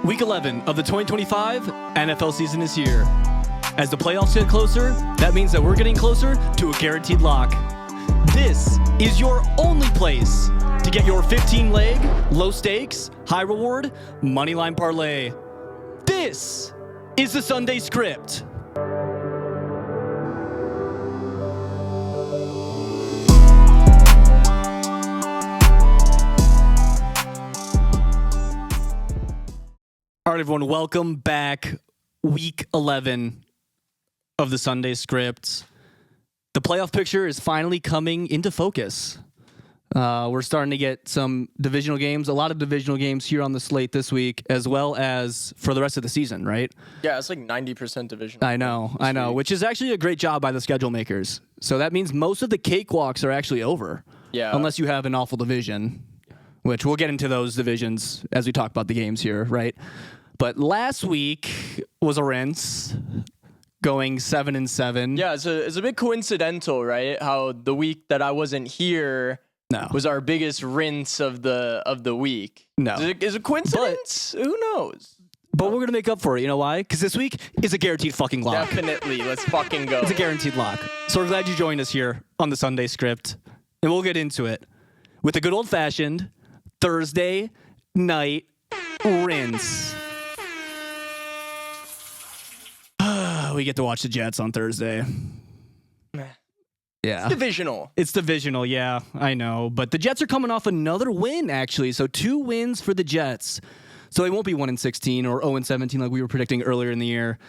Week 11 of the 2025 NFL season is here. As the playoffs get closer, that means that we're getting closer to a guaranteed lock. This is your only place to get your 15-leg, low-stakes, high-reward, moneyline parlay. This is the Sunday Script. All right, everyone, welcome back. Week 11 of the Sunday Script. The playoff picture is finally coming into focus. We're starting to get some divisional games, a lot of divisional games here on the slate this week, as well as for the rest of the season, right? Yeah, it's like 90% division. I know, which is actually a great job by the schedule makers. So that means most of the cakewalks are actually over. Yeah. Unless you have an awful division, which we'll get into those divisions as we talk about the games here, right? But last week was a rinse, going 7-7. Yeah, it's a bit coincidental, right? How the week that I wasn't here was our biggest rinse of the week. No. Is it coincidence? Who knows? But we're going to make up for it. You know why? Because this week is a guaranteed fucking lock. Definitely. Let's fucking go. It's a guaranteed lock. So we're glad you joined us here on the Sunday Script. And we'll get into it with a good old-fashioned Thursday night rinse. We get to watch the Jets on Thursday. Yeah. It's divisional. It's divisional, yeah, I know. But the Jets are coming off another win, actually. So 2 wins for the Jets. So they won't be 1-16 or 0-17 like we were predicting earlier in the year.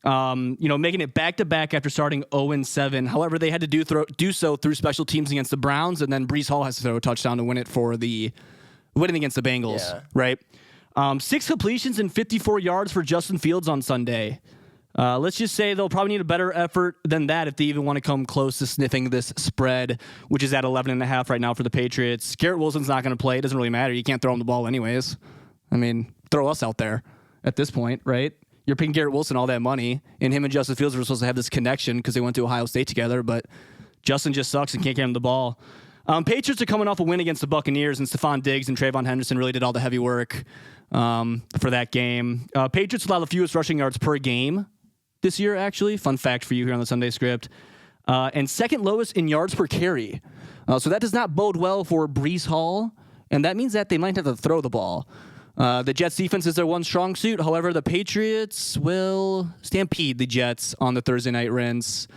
Making it back-to-back after starting 0-7. However, they had to do so through special teams against the Browns, and then Breece Hall has to throw a touchdown to win it for the winning against the Bengals, right? 6 completions and 54 yards for Justin Fields on Sunday. Let's just say they'll probably need a better effort than that if they even want to come close to sniffing this spread, which is at 11.5 right now for the Patriots. Garrett Wilson's not going to play. It doesn't really matter. You can't throw him the ball anyways. I mean, throw us out there at this point, right? You're paying Garrett Wilson all that money, and him and Justin Fields were supposed to have this connection because they went to Ohio State together, but Justin just sucks and can't get him the ball. Patriots are coming off a win against the Buccaneers, and Stephon Diggs and Trayvon Henderson really did all the heavy work for that game. Patriots allow the fewest rushing yards per game this year, actually. Fun fact for you here on the Sunday Script. And second lowest in yards per carry. So that does not bode well for Breece Hall, and that means that they might have to throw the ball. The Jets defense is their one strong suit. However, the Patriots will stampede the Jets on the Thursday night rinse.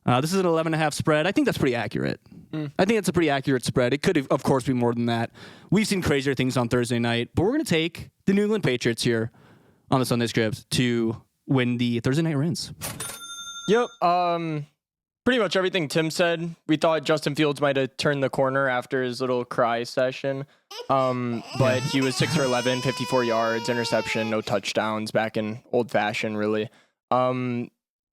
This is an 11.5 spread. I think that's pretty accurate. I think that's a pretty accurate spread. It could, of course, be more than that. We've seen crazier things on Thursday night, but we're going to take the New England Patriots here on the Sunday Script to win the Thursday night rinse. Yep. Pretty much everything Tim said. We thought Justin Fields might have turned the corner after his little cry session. But he was 6 for 11, 54 yards, interception, no touchdowns, back in old fashion, really. We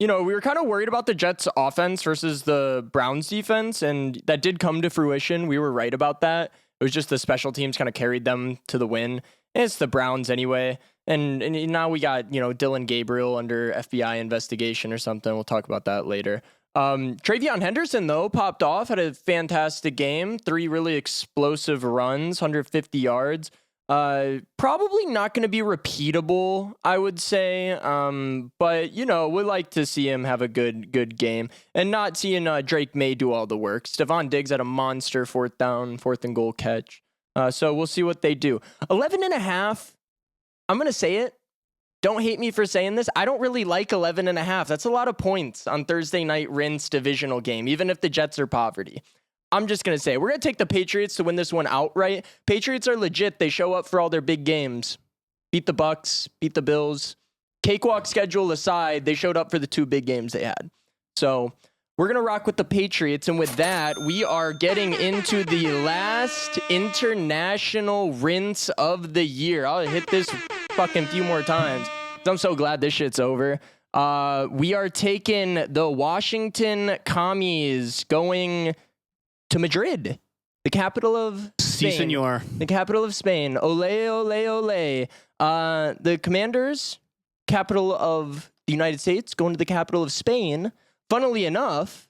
were kind of worried about the Jets offense versus the Browns defense, and that did come to fruition. We were right about that. It was just the special teams kind of carried them to the win. And it's the Browns anyway. And now we got, Dylan Gabriel under FBI investigation or something. We'll talk about that later. Travion Henderson, though, popped off, had a fantastic game. 3 really explosive runs, 150 yards. Probably not going to be repeatable, I would say. But, we'd like to see him have a good game and not seeing Drake May do all the work. Stephon Diggs had a monster fourth and goal catch. So we'll see what they do. 11.5. I'm going to say it. Don't hate me for saying this. I don't really like 11.5. That's a lot of points on Thursday night rinse divisional game, even if the Jets are poverty. I'm just going to say, we're going to take the Patriots to win this one outright. Patriots are legit. They show up for all their big games. Beat the Bucks, beat the Bills. Cakewalk schedule aside, they showed up for the 2 big games they had. So we're going to rock with the Patriots. And with that, we are getting into the last international rinse of the year. I'll hit this fucking few more times. I'm so glad this shit's over. We are taking the Washington Commies going to Madrid, the capital of Spain. Si, senor. The capital of Spain. Ole, ole, ole. The Commanders, capital of the United States, going to the capital of Spain. Funnily enough,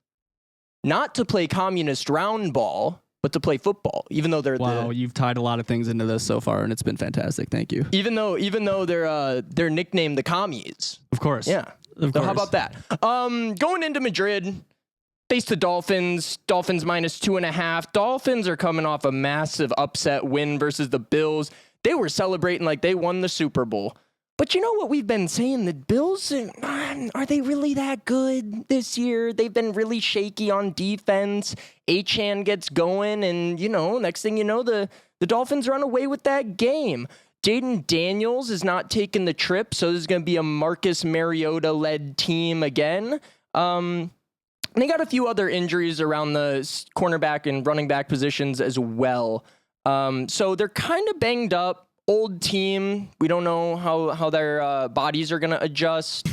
not to play communist round ball, but to play football, even though they're you've tied a lot of things into this so far, and it's been fantastic. Thank you. even though they're nicknamed the commies. Of course. Yeah. Of So how course. about that? Going into Madrid, face the Dolphins. Dolphins -2.5. Dolphins are coming off a massive upset win versus the Bills. They were celebrating like they won the Super Bowl. But you know what we've been saying? The Bills, are they really that good this year? They've been really shaky on defense. Achane gets going, and, next thing you know, the Dolphins run away with that game. Jaden Daniels is not taking the trip, so this is going to be a Marcus Mariota-led team again. And they got a few other injuries around the cornerback and running back positions as well. So they're kind of banged up. Old team. We don't know how their bodies are going to adjust,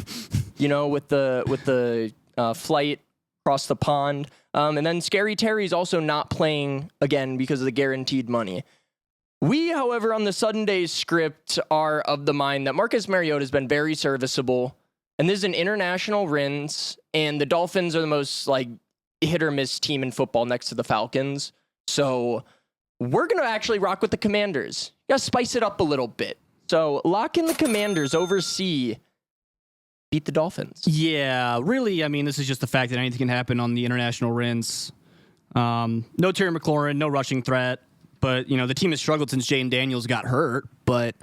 with the flight across the pond. And then Scary Terry's also not playing again because of the guaranteed money. We, however, on the Sunday script are of the mind that Marcus Mariota has been very serviceable. And this is an international rinse. And the Dolphins are the most hit or miss team in football next to the Falcons. So we're going to actually rock with the Commanders. You got to spice it up a little bit. So lock in the Commanders over C. Beat the Dolphins. Yeah, really, I mean, this is just the fact that anything can happen on the international rinse. No Terry McLaurin, no rushing threat. But, the team has struggled since Jaden Daniels got hurt. But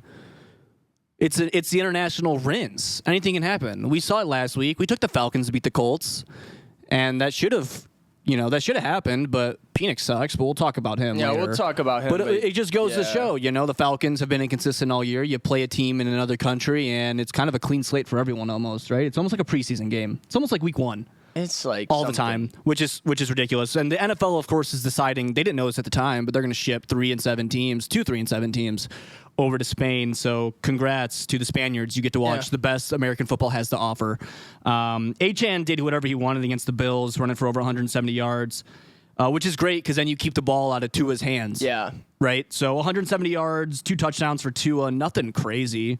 it's the international rinse. Anything can happen. We saw it last week. We took the Falcons to beat the Colts. And that should have happened, but Penix sucks, but we'll talk about him later. We'll talk about him. But it just goes to show, the Falcons have been inconsistent all year. You play a team in another country, and it's kind of a clean slate for everyone almost, right? It's almost like a preseason game. It's almost like week 1. It's like all the time, which is ridiculous. And the NFL, of course, is deciding, they didn't know this at the time, but they're going to ship 3 and 7 teams over to Spain. So congrats to the Spaniards. You get to watch the best American football has to offer. Achane did whatever he wanted against the Bills, running for over 170 yards, which is great because then you keep the ball out of Tua's hands. Yeah. Right? So 170 yards, 2 touchdowns for Tua, nothing crazy.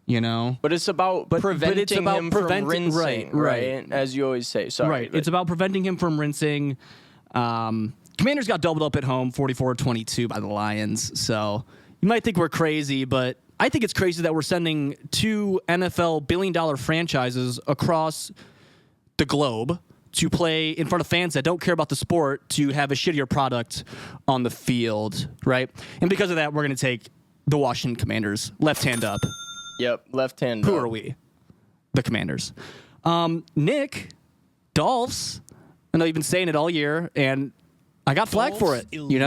But it's about preventing him from rinsing, right? As you always say. Sorry. Right. It's about preventing him from rinsing. Commanders got doubled up at home, 44-22 by the Lions. So you might think we're crazy, but I think it's crazy that we're sending 2 NFL billion-dollar franchises across the globe to play in front of fans that don't care about the sport to have a shittier product on the field, right? And because of that, we're going to take the Washington Commanders, left hand up. Yep, left hand. Who are we? The Commanders. Nick, Dolphs. I know you've been saying it all year, and I got flack for it. You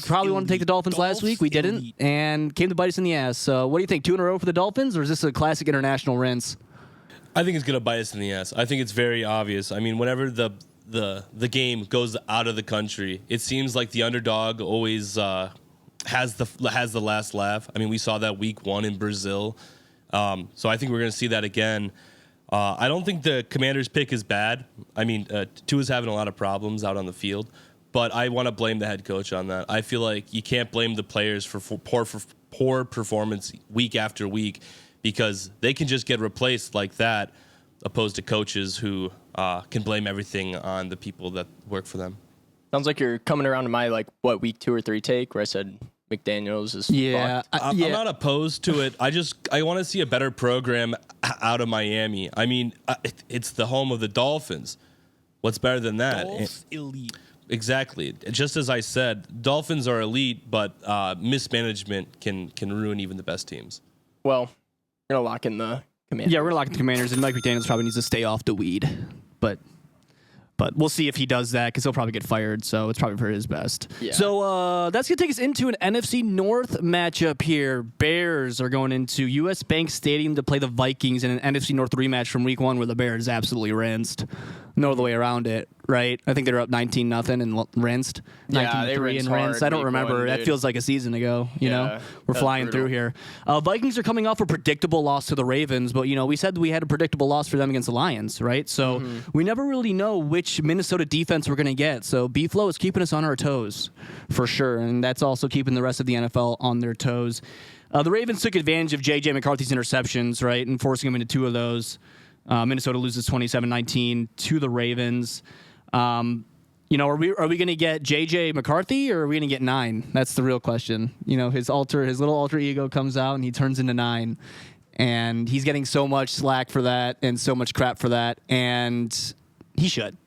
probably wanted to take the Dolphins last week. We didn't, and came to bite us in the ass. So what do you think? 2 in a row for the Dolphins, or is this a classic international rinse? I think it's going to bite us in the ass. I think it's very obvious. I mean, whenever the game goes out of the country, it seems like the underdog always has the last laugh. I mean, we saw that week 1 in Brazil. So I think we're going to see that again. I don't think the Commanders pick is bad. I mean, Tua's having a lot of problems out on the field, but I want to blame the head coach on that. I feel like you can't blame the players for poor performance week after week because they can just get replaced like that, opposed to coaches who can blame everything on the people that work for them. Sounds like you're coming around to my week 2 or 3 take where I said McDaniels is fucked. I'm not opposed to it. I want to see a better program out of Miami. I mean, it's the home of the Dolphins. What's better than that? Dolphs elite. Exactly. Just as I said, Dolphins are elite, but mismanagement can ruin even the best teams. Well, we're going to lock in the Commanders. Yeah, we're going to lock in the Commanders, and Mike McDaniels probably needs to stay off the weed. But we'll see if he does that because he'll probably get fired, so it's probably for his best. Yeah. So that's going to take us into an NFC North matchup here. Bears are going into U.S. Bank Stadium to play the Vikings in an NFC North rematch from Week 1 where the Bears absolutely rinsed. No other way around it, right? I think they were up 19-0 and rinsed. Yeah, they 19-3 and rinsed. I don't remember. That feels like a season ago. You know, we're flying through here. Vikings are coming off a predictable loss to the Ravens, but we said we had a predictable loss for them against the Lions, right? So we never really know which Minnesota defense we're going to get. So B-Flow is keeping us on our toes for sure, and that's also keeping the rest of the NFL on their toes. The Ravens took advantage of J.J. McCarthy's interceptions, right, and forcing him into 2 of those. Minnesota loses 27-19 to the Ravens. are we going to get JJ McCarthy or are we going to get 9? That's the real question. His little alter ego comes out and he turns into 9, and he's getting so much slack for that and so much crap for that, and he should.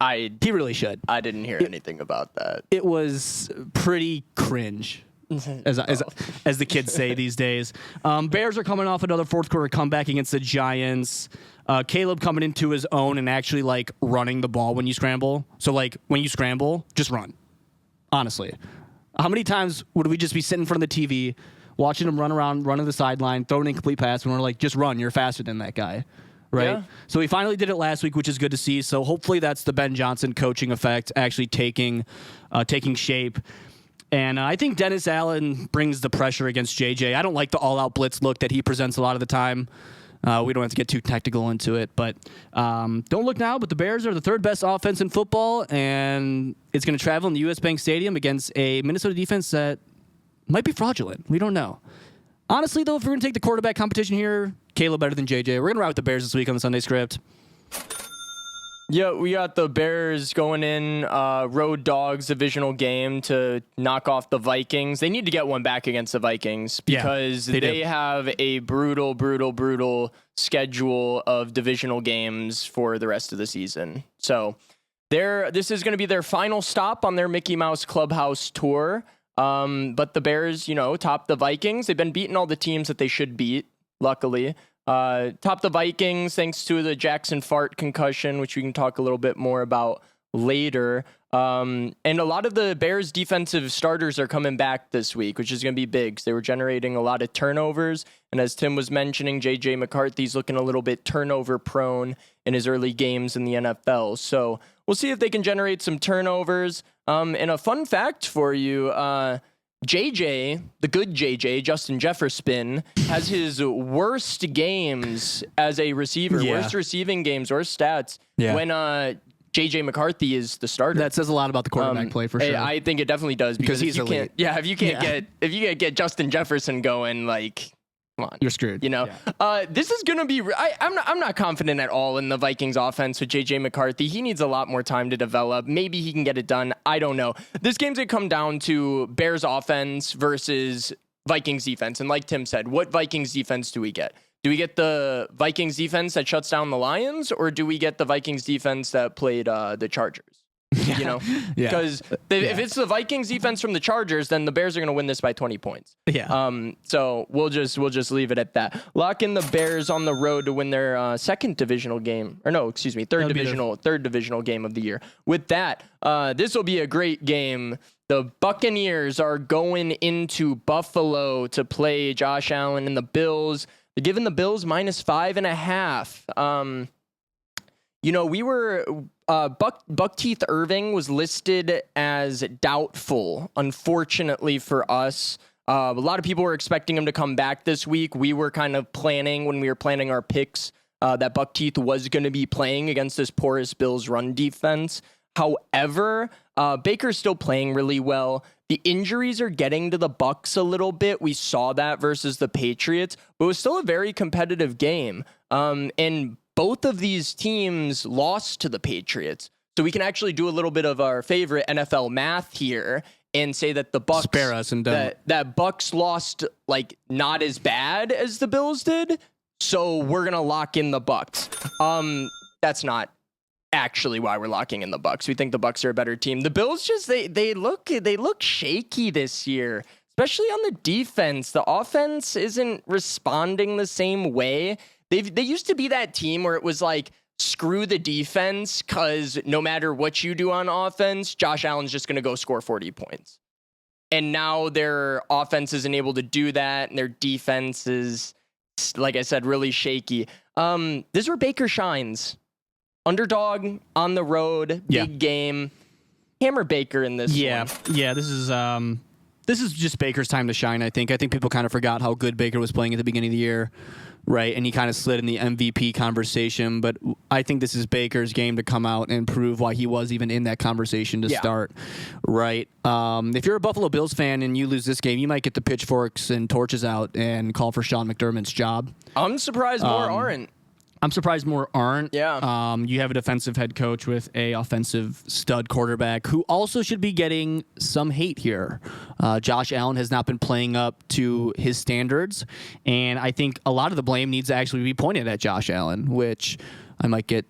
He really should. I didn't hear anything about that. It was pretty cringe. As the kids say these days. Bears are coming off another fourth quarter comeback against the Giants. Caleb coming into his own and actually running the ball when you scramble. So when you scramble, just run. Honestly. How many times would we just be sitting in front of the TV, watching him run around, running the sideline, throwing an incomplete pass, and we're like, just run, you're faster than that guy. Right? Yeah. So he finally did it last week, which is good to see. So hopefully that's the Ben Johnson coaching effect actually taking shape. And I think Dennis Allen brings the pressure against JJ. I don't like the all-out blitz look that he presents a lot of the time. We don't have to get too technical into it. But don't look now, but the Bears are the third best offense in football, and it's going to travel in the U.S. Bank Stadium against a Minnesota defense that might be fraudulent. We don't know. Honestly, though, if we're going to take the quarterback competition here, Caleb better than JJ. We're going to ride with the Bears this week on the Sunday Script. Yeah, we got the Bears going in road dogs divisional game to knock off the Vikings. They need to get one back against the Vikings because they have a brutal schedule of divisional games for the rest of the season. So this is going to be their final stop on their Mickey Mouse Clubhouse tour. But the Bears, top the Vikings. They've been beating all the teams that they should beat, luckily. Top the Vikings thanks to the Jackson Fart concussion, which we can talk a little bit more about later. And a lot of the Bears defensive starters are coming back this week, which is going to be big because they were generating a lot of turnovers. And as Tim was mentioning, JJ McCarthy's looking a little bit turnover prone in his early games in the NFL. So we'll see if they can generate some turnovers. And a fun fact for you, JJ, the good JJ, Justin Jefferson, has his worst games as a receiver, worst receiving games, worst stats when JJ McCarthy is the starter. That says a lot about the quarterback play for sure. I think it definitely does because he's elite. If you can't get Justin Jefferson going, come on, you're screwed. This is gonna be. I'm not confident at all in the Vikings offense with JJ McCarthy. He needs a lot more time to develop. Maybe he can get it done. I don't know. This game's gonna come down to Bears offense versus Vikings defense. And like Tim said, what Vikings defense do we get? Do we get the Vikings defense that shuts down the Lions, or do we get the Vikings defense that played the Chargers? Because if it's the Vikings defense from the Chargers, then the Bears are going to win this by 20 points. So we'll just leave it at that. Lock in the Bears on the road to win their third divisional game of the year. With that, this will be a great game. The Buccaneers are going into Buffalo to play Josh Allen and the Bills. They're giving the Bills -5.5. We were Buck Teeth Irving was listed as doubtful, unfortunately for us. A lot of people were expecting him to come back this week. We were kind of planning when we were planning our picks that Buck Teeth was going to be playing against this porous Bills run defense. However, Baker's still playing really well. The injuries are getting to the Bucs a little bit. We saw that versus the Patriots, but it was still a very competitive game. And both of these teams lost to the Patriots. So we can actually do a little bit of our favorite NFL math here and say that the Bucs spare us and that Bucs lost not as bad as the Bills did. So we're going to lock in the Bucs. That's not actually why we're locking in the Bucs. We think the Bucs are a better team. The Bills just they look shaky this year, especially on the defense. The offense isn't responding the same way. They used to be that team where it was screw the defense because no matter what you do on offense, Josh Allen's just going to go score 40 points. And now their offense isn't able to do that, and their defense is, like I said, really shaky. This is where Baker shines. Underdog on the road, big game. Hammer Baker in this one. Yeah, this is just Baker's time to shine, I think. I think people kind of forgot how good Baker was playing at the beginning of the year, right? And he kind of slid in the MVP conversation, but I think this is Baker's game to come out and prove why he was even in that conversation to start, right? If you're a Buffalo Bills fan and you lose this game, you might get the pitchforks and torches out and call for Sean McDermott's job. I'm surprised more aren't. I'm surprised more aren't. Yeah. You have a defensive head coach with a offensive stud quarterback who also should be getting some hate here. Josh Allen has not been playing up to his standards, and I think a lot of the blame needs to actually be pointed at Josh Allen, which I might get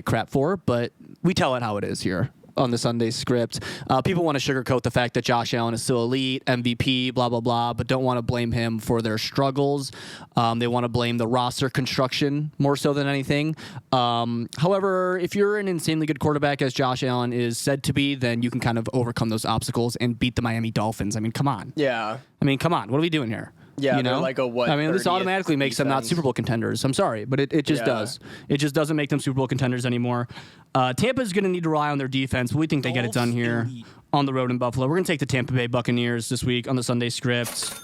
crap for, but we tell it how it is here on the Sunday script. People want to sugarcoat the fact that Josh Allen is still elite, MVP, blah, blah, blah, but don't want to blame him for their struggles. They want to blame the roster construction more so than anything. However, if you're an insanely good quarterback, as Josh Allen is said to be, then you can kind of overcome those obstacles and beat the Miami Dolphins. I mean, come on. Yeah. Come on. What are we doing here? Yeah, they're like a what? This automatically makes them not defense. Super Bowl contenders. I'm sorry, but it just does. It just doesn't make them Super Bowl contenders anymore. Tampa's going to need to rely on their defense, but we think they get it done here on the road in Buffalo. We're going to take the Tampa Bay Buccaneers this week on the Sunday script.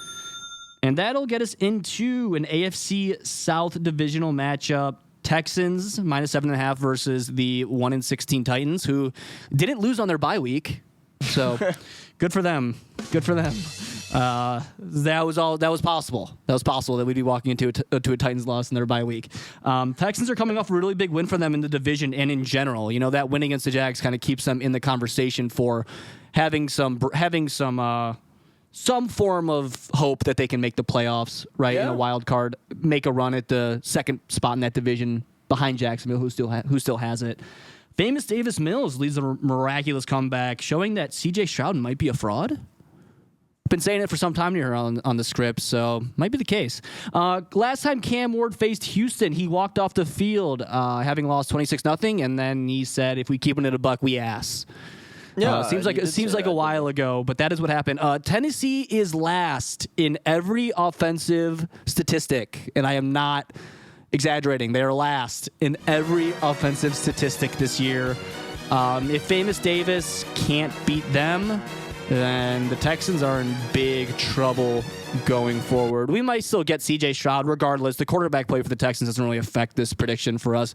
And that'll get us into an AFC South divisional matchup. Texans -7.5 versus the 1-16 Titans, who didn't lose on their bye week. So good for them. Good for them. That was possible. That was possible that we'd be walking into a Titans loss in their bye week. Texans are coming off a really big win for them in the division and in general. That win against the Jags kind of keeps them in the conversation for having some form of hope that they can make the playoffs, right? In a wild card, make a run at the second spot in that division behind Jacksonville, who still has it. Famous Davis Mills leads a miraculous comeback, showing that C.J. Stroud might be a fraud. Been saying it for some time here on the script, so might be the case. Last time Cam Ward faced Houston, he walked off the field having lost 26-0, and then he said, "If we keep it at a buck, we ass." Yeah, seems like a while ago, but that is what happened. Tennessee is last in every offensive statistic, and I am not exaggerating. They are last in every offensive statistic this year. If Famous Davis can't beat them, then the Texans are in big trouble going forward. We might still get C.J. Stroud regardless. The quarterback play for the Texans doesn't really affect this prediction for us.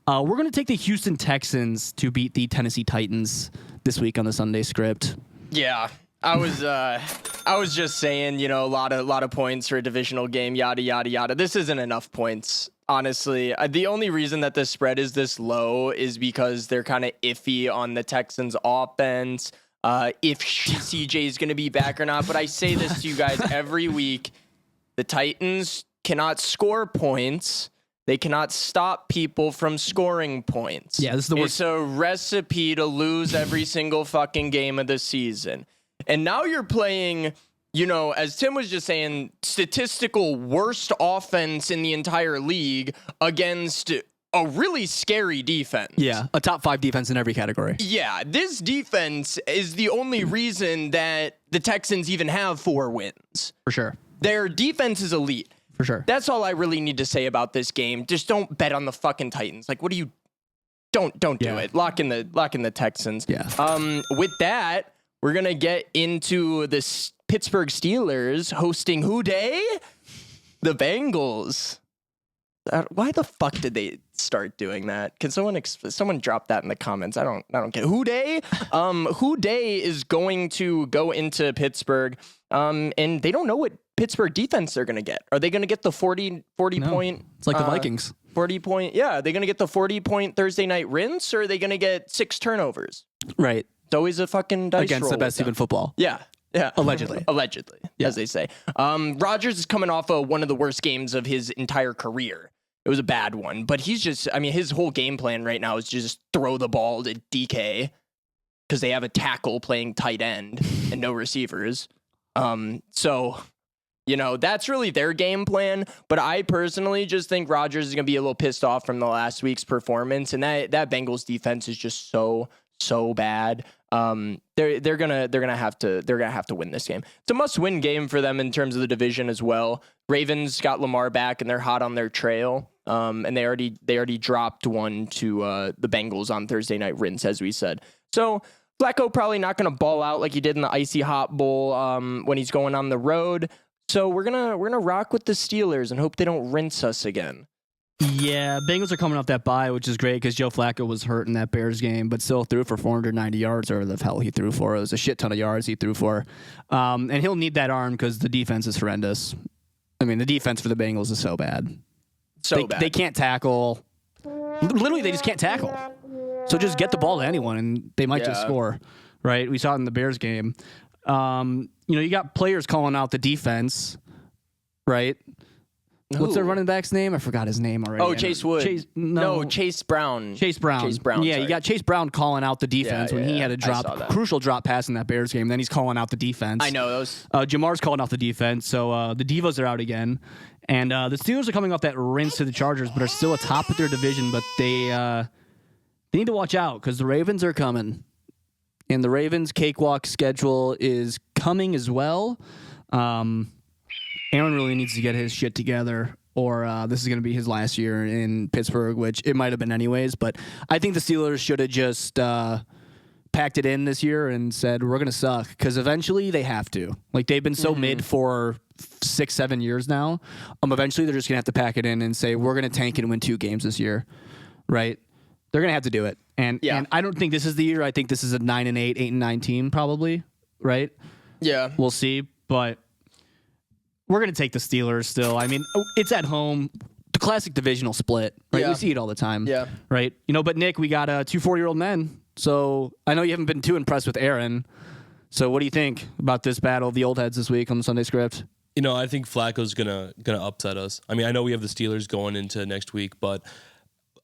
We're going to take the Houston Texans to beat the Tennessee Titans this week on the Sunday script. Yeah. I was just saying, a lot of points for a divisional game, yada yada yada. This isn't enough points, honestly. The only reason that the spread is this low is because they're kind of iffy on the Texans' offense. If CJ is going to be back or not. But I say this to you guys every week. The Titans cannot score points. They cannot stop people from scoring points. Yeah, this is the worst. It's a recipe to lose every single fucking game of the season. And now you're playing, as Tim was just saying, statistical worst offense in the entire league against a really scary defense. Yeah, a top 5 defense in every category. Yeah, this defense is the only reason that the Texans even have 4 wins. For sure. Their defense is elite. For sure. That's all I really need to say about this game. Just don't bet on the fucking Titans. Like, what do you? Don't do it. Lock in the Texans. Yeah. With that, we're gonna get into the Pittsburgh Steelers hosting who day? The Bengals. Why the fuck did they start doing that? Can someone drop that in the comments? I don't get it. Who day? Who day is going to go into Pittsburgh, and they don't know what Pittsburgh defense they're going to get. Are they going to get the 40 point? It's like the Vikings. 40 point. Yeah. Are they going to get the 40-point Thursday night rinse, or are they going to get 6 turnovers? Right. It's always a fucking dice Against roll the best team in football. Yeah. Yeah. Allegedly. As they say. Rodgers is coming off of one of the worst games of his entire career. It was a bad one, but his whole game plan right now is just throw the ball to DK because they have a tackle playing tight end and no receivers. So, that's really their game plan. But I personally just think Rodgers is going to be a little pissed off from the last week's performance. And that Bengals defense is just so bad. They're gonna have to win this game. It's a must-win game for them in terms of the division as well. Ravens got Lamar back and they're hot on their trail. And they already dropped one to the Bengals on Thursday night rinse, as we said. So Flacco probably not gonna ball out like he did in the Icy Hot Bowl when he's going on the road. So we're gonna rock with the Steelers and hope they don't rinse us again. Yeah, Bengals are coming off that bye, which is great because Joe Flacco was hurt in that Bears game, but still threw for 490 yards, or the hell he threw for. It was a shit ton of yards he threw for. And he'll need that arm because the defense is horrendous. I mean, the defense for the Bengals is so bad. So bad. They can't tackle. Literally, they just can't tackle. So just get the ball to anyone, and they might just score, right? We saw it in the Bears game. You got players calling out the defense, right? What's their running back's name? I forgot his name already. Oh, Chase Wood. Chase Brown. Chase Brown. Yeah, you got Chase Brown calling out the defense when he had a crucial drop pass in that Bears game. Then he's calling out the defense. I know those. Jamar's calling out the defense. So the Divas are out again. And the Steelers are coming off that rinse to the Chargers, but are still atop of their division. But they need to watch out because the Ravens are coming. And the Ravens' cakewalk schedule is coming as well. Aaron really needs to get his shit together, or this is going to be his last year in Pittsburgh, which it might have been anyways. But I think the Steelers should have just packed it in this year and said, we're going to suck, because eventually they have to. Like, they've been so mid for 6-7 years now. Eventually they're just going to have to pack it in and say, we're going to tank and win 2 games this year, right? They're going to have to do it. And I don't think this is the year. I think this is a 9-8, 8-9 team probably, right? Yeah. We'll see, but we're going to take the Steelers still. I mean, it's at home. The classic divisional split, right? Yeah. We see it all the time. Yeah. Right? But Nick, we got 2 40-year-old men. So I know you haven't been too impressed with Aaron. So what do you think about this battle of the old heads this week on the Sunday Script? I think Flacco's gonna upset us. I mean, I know we have the Steelers going into next week, but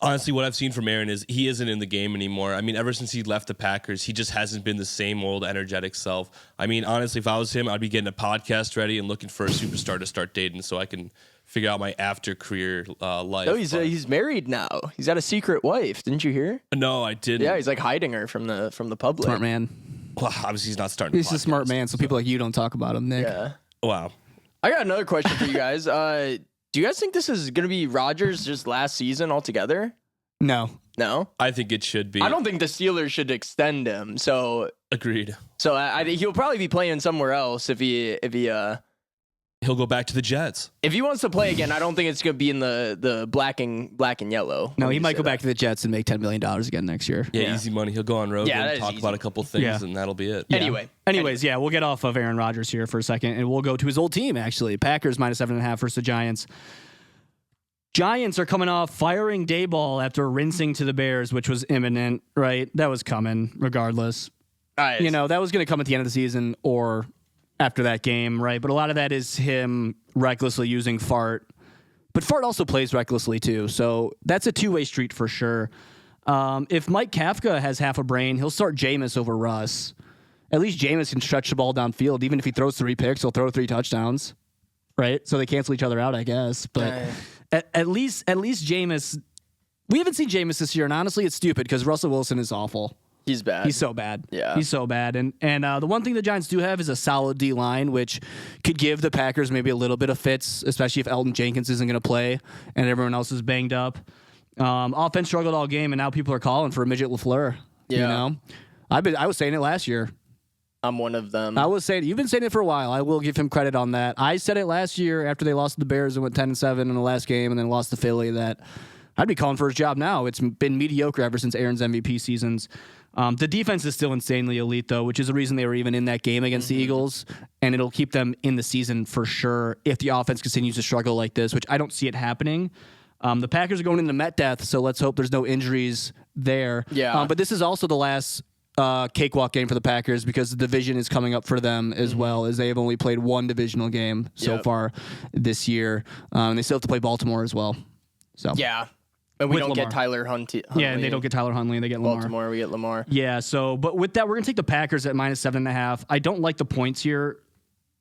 honestly, what I've seen from Aaron is he isn't in the game anymore. I mean, ever since he left the Packers, he just hasn't been the same old energetic self. I mean, honestly, if I was him, I'd be getting a podcast ready and looking for a superstar to start dating so I can figure out my after-career life. No, he's married now. He's got a secret wife. Didn't you hear? No, I didn't. Yeah, he's like hiding her from the public. Smart man. Well, obviously, he's not starting. He's a smart man, so people like you don't talk about him, Nick. Yeah. Wow. I got another question for you guys. Do you guys think this is going to be Rodgers' just last season altogether? No. I think it should be. I don't think the Steelers should extend him. So Agreed. So he'll probably be playing somewhere else if He'll go back to the Jets. if he wants to play again. I don't think it's going to be in the black and yellow. No, he might go back to the Jets and make $10 million again next year. Yeah, Yeah. easy money. He'll go on road Yeah, that and is talk easy. about a couple things, Yeah. and that'll be it. Anyway. Anyways, yeah, we'll get off of Aaron Rodgers here for a second, and we'll go to his old team, actually. Packers -7.5 versus the Giants. Giants are coming off firing Dayball after rinsing to the Bears, which was imminent, right? That was coming regardless. That was going to come at the end of the season or after that game, right? But a lot of that is him recklessly using Fart. But Fart also plays recklessly too, so that's a two-way street for sure. If Mike Kafka has half a brain, he'll start Jameis over Russ. At least Jameis can stretch the ball downfield. Even if he throws 3 picks, he'll throw 3 touchdowns, right? So they cancel each other out, I guess. But at least Jameis, we haven't seen Jameis this year, and honestly, it's stupid because Russell Wilson is awful. He's bad. He's so bad. Yeah. He's so bad. And the one thing the Giants do have is a solid D-line, which could give the Packers maybe a little bit of fits, especially if Elton Jenkins isn't going to play and everyone else is banged up. Offense struggled all game, and now people are calling for a midget LaFleur. Yeah. I was saying it last year. I'm one of them. I was saying, you've been saying it for a while. I will give him credit on that. I said it last year after they lost to the Bears and went 10-7 in the last game and then lost to Philly that I'd be calling for his job now. It's been mediocre ever since Aaron's MVP seasons. The defense is still insanely elite, though, which is the reason they were even in that game against the Eagles, and it'll keep them in the season for sure if the offense continues to struggle like this, which I don't see it happening. The Packers are going into Met death, so let's hope there's no injuries there. Yeah. But this is also the last cakewalk game for the Packers because the division is coming up for them as well, as they have only played one divisional game so far this year. And they still have to play Baltimore as well. So yeah. And we With don't Lamar. get Tyler Huntley. Yeah, and they don't get Tyler Huntley, and they get Lamar. Baltimore. We get Lamar. Yeah, but with that, we're going to take the Packers at -7.5. I don't like the points here.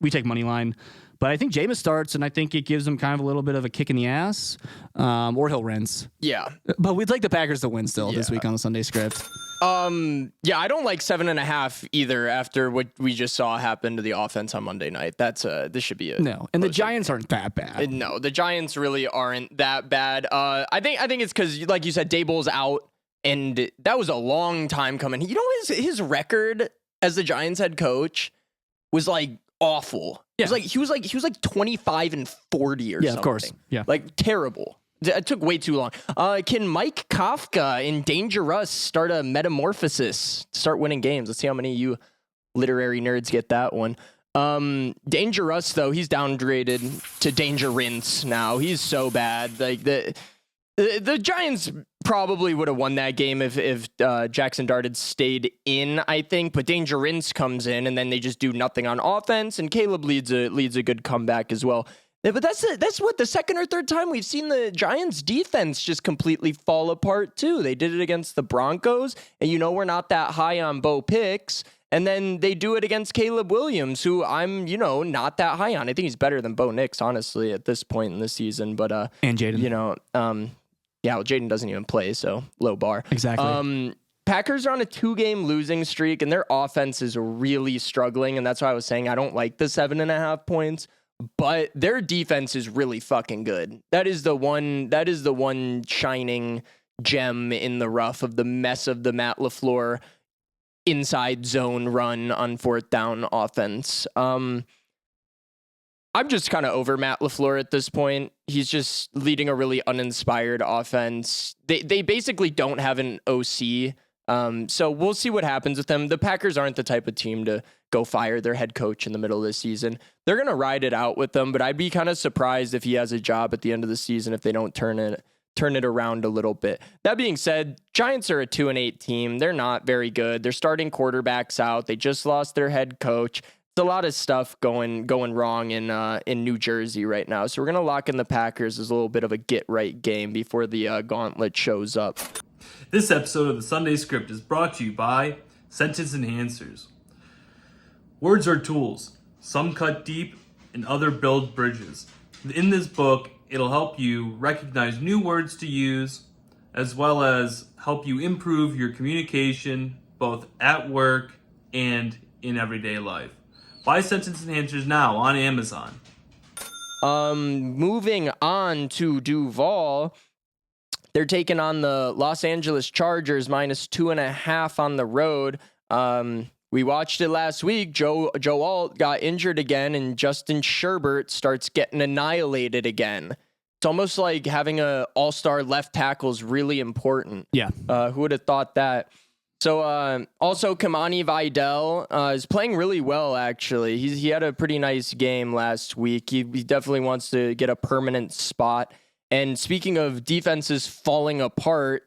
We take money line. But I think Jameis starts, and I think it gives him kind of a little bit of a kick in the ass, or he'll rinse. Yeah. But we'd like the Packers to win still this week on the Sunday Script. Yeah, I don't like 7.5 either after what we just saw happen to the offense on Monday night. This should be a No, and the Giants aren't that bad. No, the Giants really aren't that bad. I think it's because, like you said, Daboll's out, and that was a long time coming. You know, his record as the Giants head coach was like awful. Yeah. He was like 25-40 or something. Yeah, of course. Yeah. Like terrible. It took way too long. Can Mike Kafka in Danger Us start a metamorphosis, start winning games? Let's see how many of you literary nerds get that one. Dangerous though, he's downgraded to Dangerance now. He's so bad. Like the Giants probably would have won that game if Jackson Dart had stayed in, I think. But Dangerance comes in, and then they just do nothing on offense. And Caleb leads a good comeback as well. Yeah, but that's what the second or third time we've seen the Giants defense just completely fall apart too. They did it against the Broncos, and we're not that high on Bo Picks. And then they do it against Caleb Williams, who I'm, not that high on. I think he's better than Bo Nix, honestly, at this point in the season. But and Jaden, yeah, well, Jaden doesn't even play, so low bar. Exactly. Packers are on a 2-game losing streak, and their offense is really struggling, and that's why I was saying I don't like the 7.5 points. But their defense is really fucking good. That is the one shining gem in the rough of the mess of the Matt LaFleur inside zone run on fourth down offense. I'm just kind of over Matt LaFleur at this point. He's just leading a really uninspired offense. They basically don't have an OC. So we'll see what happens with them. The Packers aren't the type of team to go fire their head coach in the middle of the season. They're going to ride it out with them, but I'd be kind of surprised if he has a job at the end of the season if they don't turn it around a little bit. That being said, Giants are a 2-8 team. They're not very good. They're starting quarterbacks out. They just lost their head coach. It's a lot of stuff going wrong in New Jersey right now. So we're going to lock in the Packers as a little bit of a get-right game before the gauntlet shows up. This episode of the Sunday Script is brought to you by Sentence Enhancers. Words are tools. Some cut deep and other build bridges. In this book, it'll help you recognize new words to use, as well as help you improve your communication both at work and in everyday life. Buy Sentence Enhancers now on Amazon. Moving on to Duval. They're taking on the Los Angeles Chargers -2.5 on the road. We watched it last week. Joe Alt got injured again, and Justin Sherbert starts getting annihilated again. It's almost like having a all-star left tackle is really important. Yeah. Who would have thought that? So also Kamani Vidal is playing really well, actually. He had a pretty nice game last week. He definitely wants to get a permanent spot. And speaking of defenses falling apart,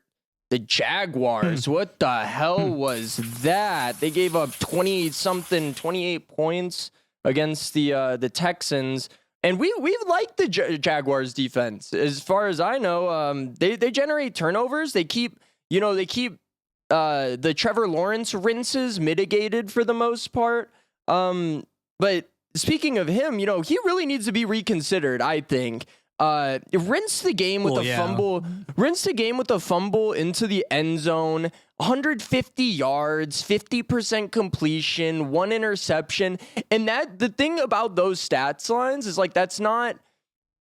the Jaguars, what the hell was that? They gave up 28 points against the Texans. And we liked the Jaguars defense. As far as I know, they generate turnovers. They keep the Trevor Lawrence rinses mitigated for the most part. But speaking of him, he really needs to be reconsidered, I think. Rinse the game with fumble. Rinse the game with a fumble into the end zone. 150 yards, 50% completion, 1 interception. And the thing about those stats lines is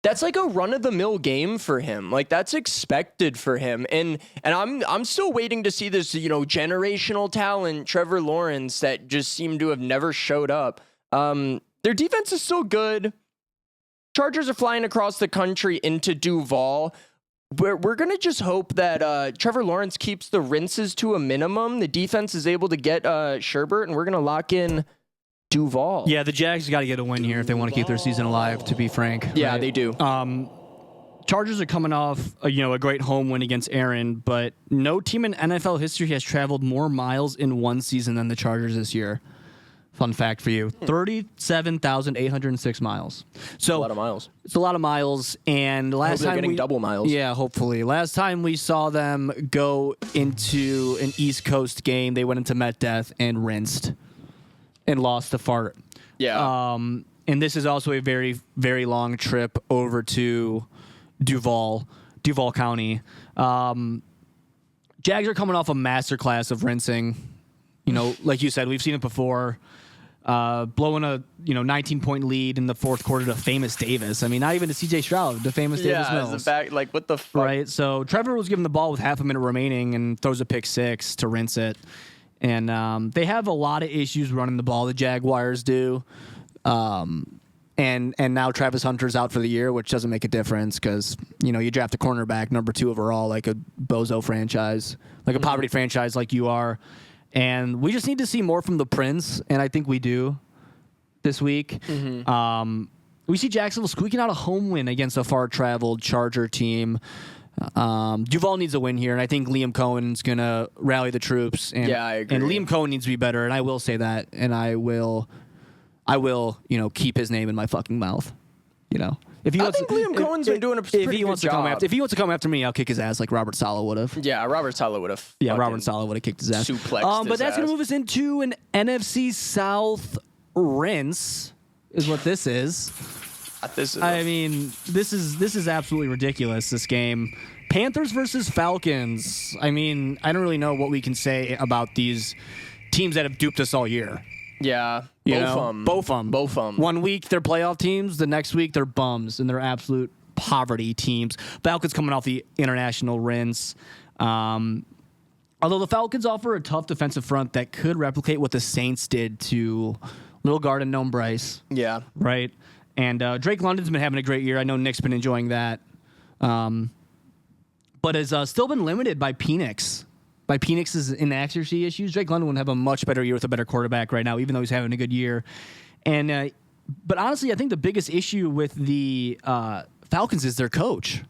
that's like a run-of-the-mill game for him. Like, that's expected for him. And I'm still waiting to see this, generational talent, Trevor Lawrence, that just seemed to have never showed up. Their defense is still good. Chargers are flying across the country into Duval. We're going to just hope that Trevor Lawrence keeps the rinses to a minimum. The defense is able to get Sherbert, and we're going to lock in Duval. Yeah, the Jags got to get a win here if they want to keep their season alive, to be frank. Yeah, right? they do. Chargers are coming off a great home win against Aaron, but no team in NFL history has traveled more miles in one season than the Chargers this year. Fun fact for you, 37,806 miles. So a lot of miles. It's a lot of miles. And last time they're getting double miles. Yeah, hopefully. Last time we saw them go into an East Coast game, they went into Met-Death and rinsed and lost to fart. Yeah. And this is also a very, very long trip over to Duval County. Jags are coming off a masterclass of rinsing. Like you said, we've seen it before. Blowing a 19-point lead in the fourth quarter to famous Davis. I mean, not even to C.J. Stroud, to famous Davis Mills. Yeah, what the fuck? Right. So Trevor was given the ball with half a minute remaining and throws a pick six to rinse it. And they have a lot of issues running the ball. The Jaguars do. And now Travis Hunter's out for the year, which doesn't make a difference because you draft a cornerback number 2 overall, like a bozo franchise, like a poverty franchise, like you are. And we just need to see more from the Prince, and I think we do. this week. We see Jacksonville squeaking out a home win against a far-traveled Charger team. Duval needs a win here, and I think Liam Cohen's going to rally the troops. And, Yeah, I agree. And Liam Cohen needs to be better, and I will say that, and I will, keep his name in my fucking mouth. If he I wants, think Liam Cohen's been doing a pretty good job. If he wants to come after me, I'll kick his ass like Robert Saleh would have. Yeah, Robert Saleh would have. Yeah, Robert Saleh would have kicked his ass. Suplexed But that's going to move us into an NFC South rinse, is what this is. This is absolutely ridiculous, this game. Panthers versus Falcons. I don't really know what we can say about these teams that have duped us all year. Yeah, Both of them. 1 week they're playoff teams, the next week they're bums, and they're absolute poverty teams. Falcons coming off the international rinse. Although the Falcons offer a tough defensive front that could replicate what the Saints did to Little Guard and Gnome Bryce. Yeah. Right? And Drake London's been having a great year. I know Nick's been enjoying that. But has still been limited by Penix. By Penix's inaccuracy issues. Drake London would have a much better year with a better quarterback right now, even though he's having a good year. And but honestly, I think the biggest issue with the Falcons is their coach.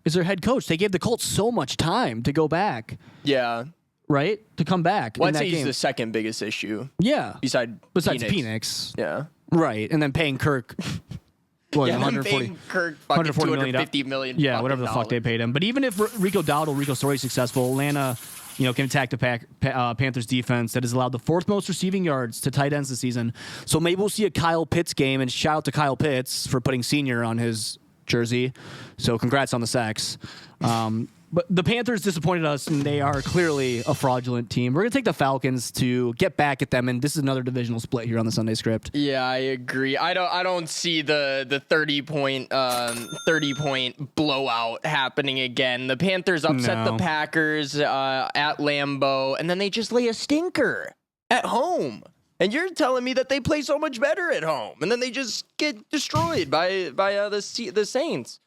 Is their head coach. They gave the Colts so much time to go back. Yeah. Right? To come back. Well, I'd say he's the second biggest issue. Yeah. Besides Penix. Yeah. Right. And then paying Kirk. What, yeah, 140, paying Kirk fucking $250 million. Yeah, whatever the fuck they paid him. But even if Rico Story is successful, Atlanta, can attack the Panthers defense that has allowed the fourth most receiving yards to tight ends this season. So maybe we'll see a Kyle Pitts game, and shout out to Kyle Pitts for putting senior on his jersey. So congrats on the sacks. But the Panthers disappointed us, and they are clearly a fraudulent team. We're going to take the Falcons to get back at them, and this is another divisional split here on the Sunday script. Yeah, I agree. I don't see the 30 point blowout happening again. The Panthers upset the Packers at Lambeau, and then they just lay a stinker at home. And you're telling me that they play so much better at home, and then they just get destroyed by the Saints.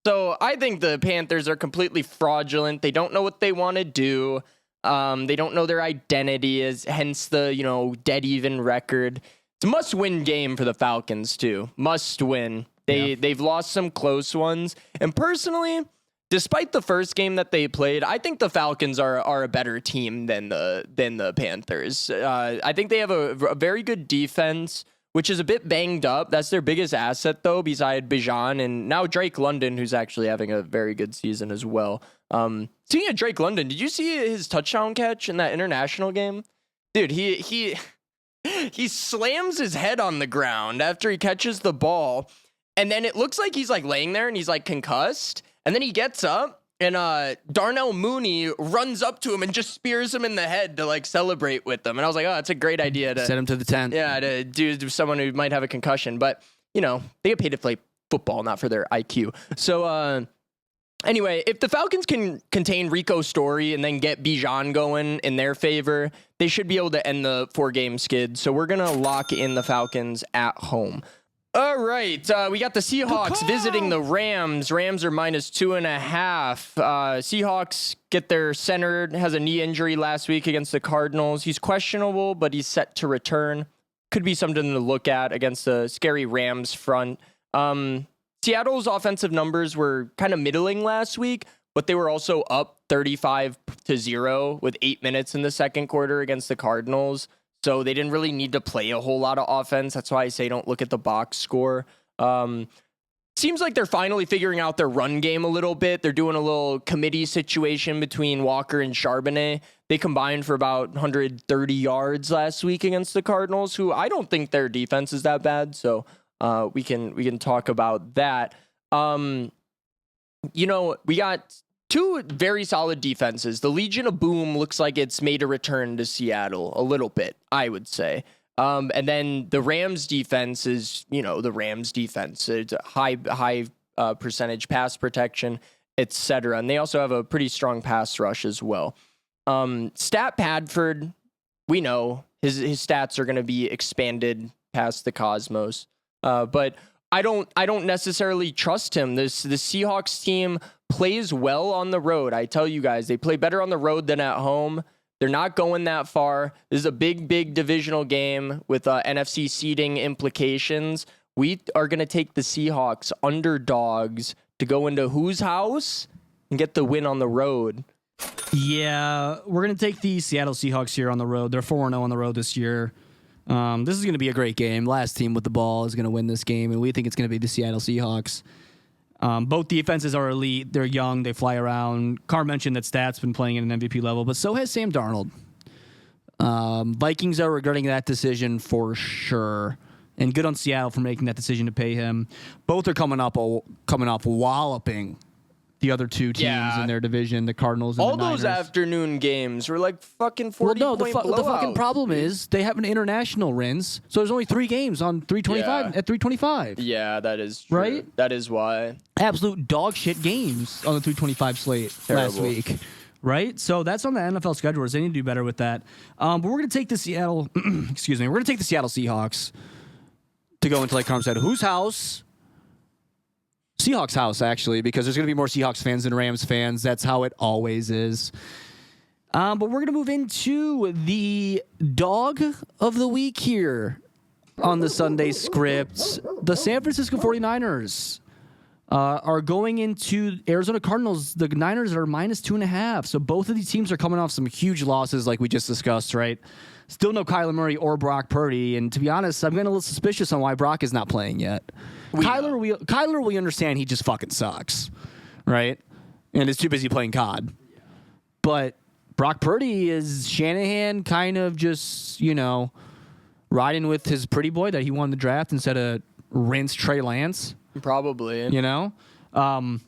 So I think the Panthers are completely fraudulent. They don't know what they want to do. They don't know their identity, hence the dead even record. It's a must-win game for the Falcons too. Must win. They've lost some close ones, and personally, despite the first game that they played, I think the Falcons are a better team than the Panthers. I think they have a very good defense, which is a bit banged up. That's their biggest asset, though, beside Bijan and now Drake London, who's actually having a very good season as well. Speaking of Drake London, did you see his touchdown catch in that international game? Dude, he slams his head on the ground after he catches the ball, and then it looks like he's like laying there and he's like concussed, and then he gets up. And Darnell Mooney runs up to him and just spears him in the head to like celebrate with them. And I was like, oh, that's a great idea to send him to the tent. Yeah, to do someone who might have a concussion. But, they get paid to play football, not for their IQ. So anyway, if the Falcons can contain Rico Story and then get Bijan going in their favor, they should be able to end the 4-game skid. So we're going to lock in the Falcons at home. All right, we got the Seahawks visiting the Rams. Rams are -2.5. Seahawks get their center, has a knee injury last week against the Cardinals. He's questionable, but he's set to return. Could be something to look at against the scary Rams front. Seattle's offensive numbers were kind of middling last week, but they were also up 35-0 with 8 minutes in the second quarter against the Cardinals. So they didn't really need to play a whole lot of offense. That's why I say don't look at the box score. Seems like they're finally figuring out their run game a little bit. They're doing a little committee situation between Walker and Charbonnet. They combined for about 130 yards last week against the Cardinals, who I don't think their defense is that bad. So we can talk about that. We got two very solid defenses. The Legion of Boom looks like it's made a return to Seattle a little bit, I would say. And then the Rams defense is, the Rams defense. It's a high percentage pass protection, etc. And they also have a pretty strong pass rush as well. Stat Padford, we know his stats are going to be expanded past the cosmos. But I don't necessarily trust him. The Seahawks team plays well on the road. I tell you guys, they play better on the road than at home. They're not going that far. This is a big divisional game with NFC seeding implications. We are going to take the Seahawks underdogs to go into whose house and get the win on the road. Yeah, we're going to take the Seattle Seahawks here on the road. They're 4-0 on the road this year. This is going to be a great game. Last team with the ball is going to win this game, and we think it's going to be the Seattle Seahawks. Both defenses are elite. They're young. They fly around. Carr mentioned that Stat's been playing at an MVP level, but so has Sam Darnold. Vikings are regretting that decision for sure, and good on Seattle for making that decision to pay him. Both are coming off walloping the other two teams in their division, the Cardinals and all the Niners. those afternoon games were like fucking 40 Well, no, point the fucking blowouts. problem is they have an international RINs, so there's only 3 games on 325 at 325. Yeah, that is true. Right? That is why. Absolute dog shit games on the 325 slate last Terrible. week. Right? So that's on the NFL schedule. They need to do better with that. But we're going to take the Seattle, excuse me, we're going to take the Seattle Seahawks to go into, like Carm said, whose house? Seahawks house, actually, because there's going to be more Seahawks fans than Rams fans. That's how it always is. But we're going to move into the dog of the week here on the Sunday script. The San Francisco 49ers are going into Arizona Cardinals. The Niners are -2.5. So both of these teams are coming off some huge losses like we just discussed, right? Still no Kyler Murray or Brock Purdy. And to be honest, I'm getting a little suspicious on why Brock is not playing yet. Kyler, we understand he just fucking sucks, right? And is too busy playing COD. But Brock Purdy is Shanahan kind of just, riding with his pretty boy that he won the draft instead of rinse Trey Lance. Probably. Christian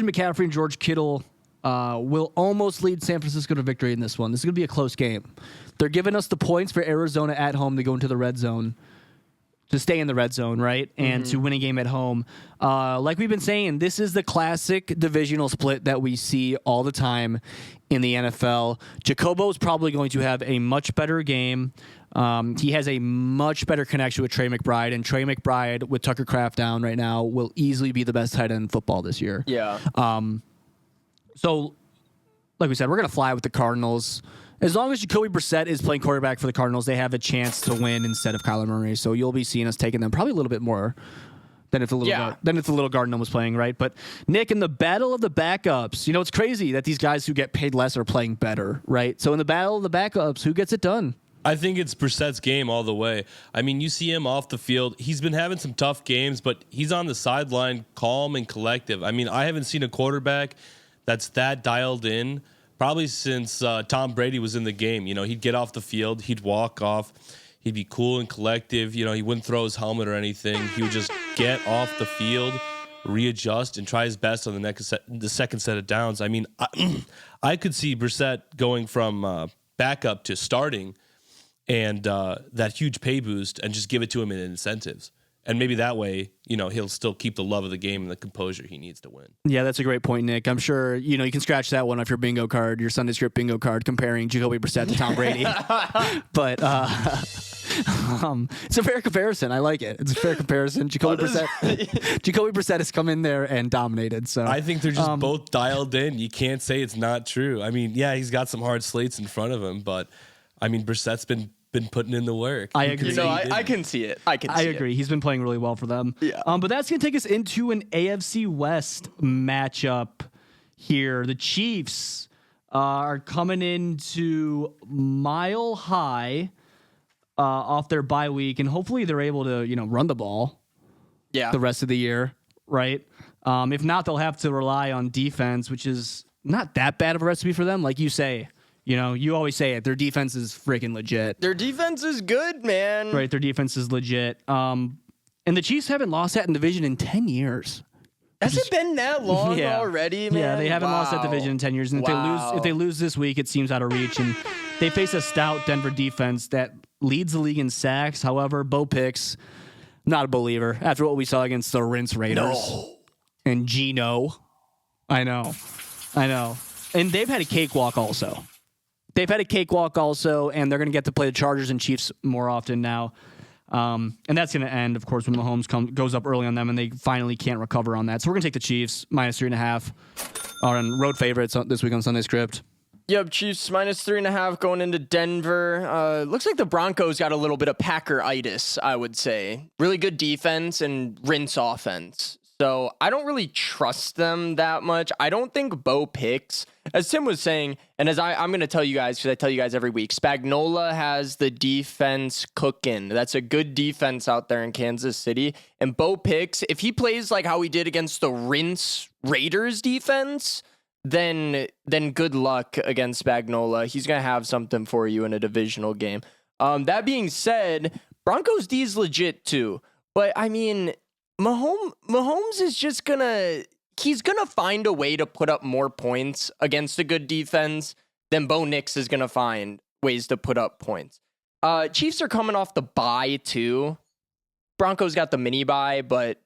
McCaffrey and George Kittle will almost lead San Francisco to victory in this one. This is going to be a close game. They're giving us the points for Arizona at home to go into the red zone, to stay in the red zone, right? And to win a game at home. Like we've been saying, this is the classic divisional split that we see all the time in the NFL. Jacobo is probably going to have a much better game. He has a much better connection with Trey McBride, and Trey McBride with Tucker Kraft down right now will easily be the best tight end in football this year. Yeah. So, like we said, we're going to fly with the Cardinals. As long as Jacoby Brissett is playing quarterback for the Cardinals, they have a chance to win instead of Kyler Murray. So you'll be seeing us taking them probably a little bit more than if the little Cardinal was playing, right? But Nick, in the battle of the backups, it's crazy that these guys who get paid less are playing better, right? So in the battle of the backups, who gets it done? I think it's Brissett's game all the way. I mean, you see him off the field. He's been having some tough games, but he's on the sideline, calm and collective. I mean, I haven't seen a quarterback that's that dialed in probably since Tom Brady was in the game. He'd get off the field, he'd walk off, he'd be cool and collective. He wouldn't throw his helmet or anything. He would just get off the field, readjust, and try his best on the second set of downs. I mean, I could see Brissett going from backup to starting, and that huge pay boost, and just give it to him in incentives. And maybe that way, he'll still keep the love of the game and the composure he needs to win. Yeah, that's a great point, Nick. I'm sure, you can scratch that one off your bingo card, your Sunday script bingo card, comparing Jacoby Brissett to Tom Brady. But it's a fair comparison. I like it. It's a fair comparison. Jacoby Brissett has come in there and dominated. So I think they're just both dialed in. You can't say it's not true. I mean, yeah, he's got some hard slates in front of him, but I mean, Brissett's been putting in the work. I agree. I can see it. I agree. He's been playing really well for them. Yeah. But that's going to take us into an AFC West matchup here. The Chiefs are coming into Mile High off their bye week, and hopefully they're able to, run the ball the rest of the year, right? If not, they'll have to rely on defense, which is not that bad of a recipe for them, like you say. You always say it. Their defense is freaking legit. Their defense is good, man. Right, their defense is legit. And the Chiefs haven't lost that in division in 10 years. Has it been that long Yeah. already, man? Yeah, they haven't lost that division in 10 years. And if they lose this week, it seems out of reach. And they face a stout Denver defense that leads the league in sacks. However, Bo Picks, not a believer. After what we saw against the Rinse Raiders. And Geno. I know. And they've had a cakewalk also. And they're going to get to play the Chargers and Chiefs more often now. And that's going to end, of course, when Mahomes goes up early on them and they finally can't recover on that. So we're going to take the Chiefs, -3.5, on road favorites this week on Sunday Script. Yep, Chiefs -3.5 going into Denver. Looks like the Broncos got a little bit of Packer-itis, I would say. Really good defense and rinse offense. So I don't really trust them that much. I don't think Bo Picks, as Tim was saying, and as I'm going to tell you guys, because I tell you guys every week, Spagnuolo has the defense cooking. That's a good defense out there in Kansas City. And Bo Picks, if he plays like how he did against the rinse Raiders defense, then good luck against Spagnuolo. He's going to have something for you in a divisional game. That being said, Broncos D's legit too. But I mean, Mahomes is just he's gonna find a way to put up more points against a good defense than Bo Nix is gonna find ways to put up points. Chiefs are coming off the bye too. Broncos got the mini bye, but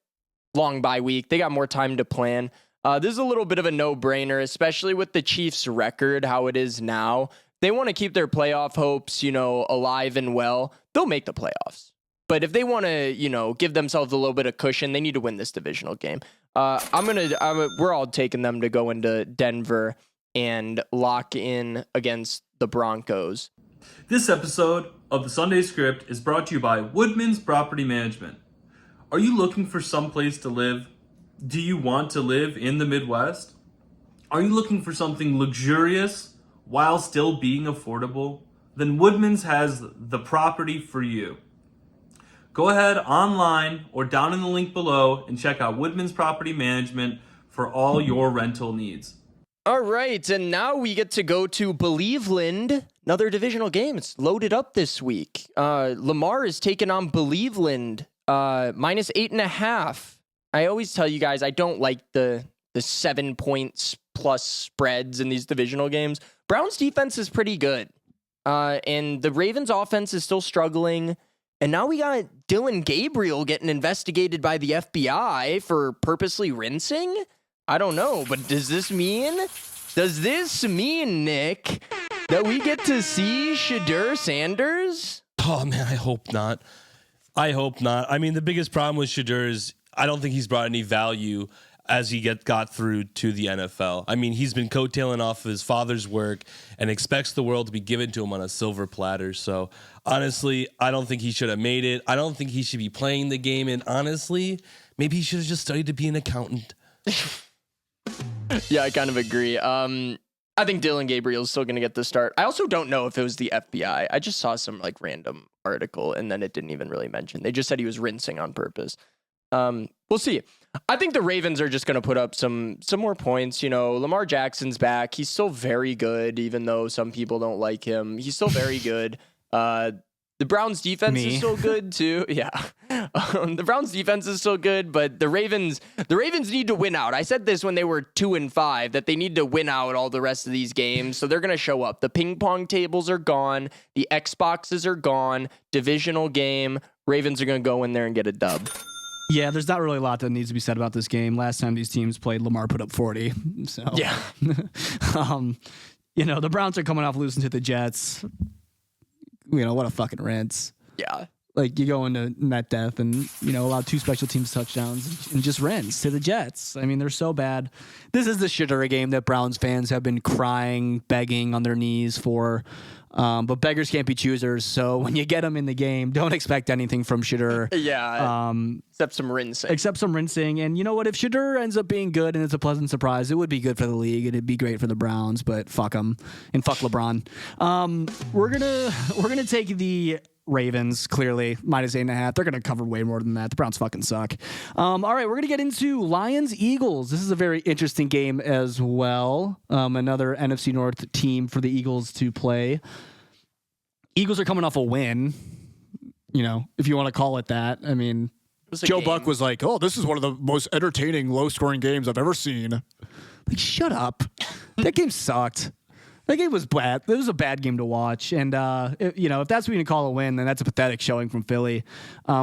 long bye week. They got more time to plan. This is a little bit of a no-brainer, especially with the Chiefs' record, how it is now. They want to keep their playoff hopes, alive and well. They'll make the playoffs. But if they want to, give themselves a little bit of cushion, they need to win this divisional game. We're all taking them to go into Denver and lock in against the Broncos. This episode of the Sunday Script is brought to you by Woodman's Property Management. Are you looking for some place to live? Do you want to live in the Midwest? Are you looking for something luxurious while still being affordable? Then Woodman's has the property for you. Go ahead online or down in the link below and check out Woodman's Property Management for all your rental needs. All right, and now we get to go to Believeland, another divisional game. It's loaded up this week. Lamar is taking on Believeland, -8.5. I always tell you guys I don't like the 7 points plus spreads in these divisional games. Browns defense is pretty good, and the Ravens offense is still struggling. And now we got Dylan Gabriel getting investigated by the FBI for purposely rinsing? I don't know, but does this mean, Nick, that we get to see Shadur Sanders? Oh, man, I hope not. I mean, the biggest problem with Shadur is I don't think he's brought any value as he got through to the NFL. I mean, he's been coattailing off of his father's work and expects the world to be given to him on a silver platter. So, honestly, I don't think he should have made it. I don't think he should be playing the game. And honestly, maybe he should have just studied to be an accountant. Yeah, I kind of agree. I think Dylan Gabriel is still going to get the start. I also don't know if it was the FBI. I just saw some random article and then it didn't even really mention. They just said he was rinsing on purpose. We'll see. I think the Ravens are just going to put up some more points. Lamar Jackson's back. He's still very good, even though some people don't like him. He's still very good. The Browns defense is still good too. Yeah. The Browns defense is still good, but the Ravens need to win out. I said this when they were 2-5, that they need to win out all the rest of these games. So they're going to show up. The ping pong tables are gone. The Xboxes are gone. Divisional game. Ravens are going to go in there and get a dub. Yeah, there's not really a lot that needs to be said about this game. Last time these teams played, Lamar put up 40. So yeah. The Browns are coming off losing to the Jets. What a fucking rinse. Yeah. Like, you go into net death and, allow 2 special teams touchdowns and just rinse to the Jets. I mean, they're so bad. This is the shitter game that Browns fans have been crying, begging on their knees for. But beggars can't be choosers. So when you get them in the game, don't expect anything from Shadur. Yeah. Except some rinsing. And you know what? If Shadur ends up being good and it's a pleasant surprise, it would be good for the league. It'd be great for the Browns, but fuck them and fuck LeBron. We're gonna take the Ravens, clearly, -8.5. They're going to cover way more than that. The Browns fucking suck. All right, we're going to get into Lions-Eagles. This is a very interesting game as well. Another NFC North team for the Eagles to play. Eagles are coming off a win, if you want to call it that. I mean, Joe Buck was like, oh, this is one of the most entertaining, low-scoring games I've ever seen. Like, shut up. That game sucked. That game was bad. It was a bad game to watch. And, if that's what you can call a win, then that's a pathetic showing from Philly.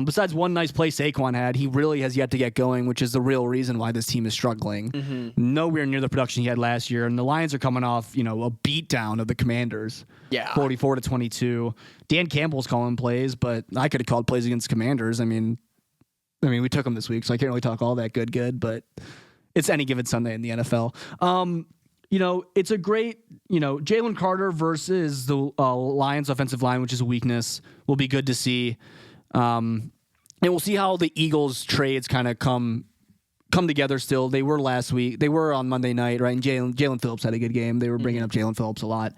Besides one nice play Saquon had, he really has yet to get going, which is the real reason why this team is struggling. Mm-hmm. Nowhere near the production he had last year. And the Lions are coming off, a beatdown of the Commanders. Yeah. 44-22. Dan Campbell's calling plays, but I could have called plays against Commanders. I mean, we took them this week, so I can't really talk all that good, but it's any given Sunday in the NFL. it's a great, Jalen Carter versus the Lions offensive line, which is a weakness, will be good to see. And we'll see how the Eagles trades kind of come together still. They were last week. They were on Monday night, right? And Jalen Phillips had a good game. They were bringing up Jalen Phillips a lot.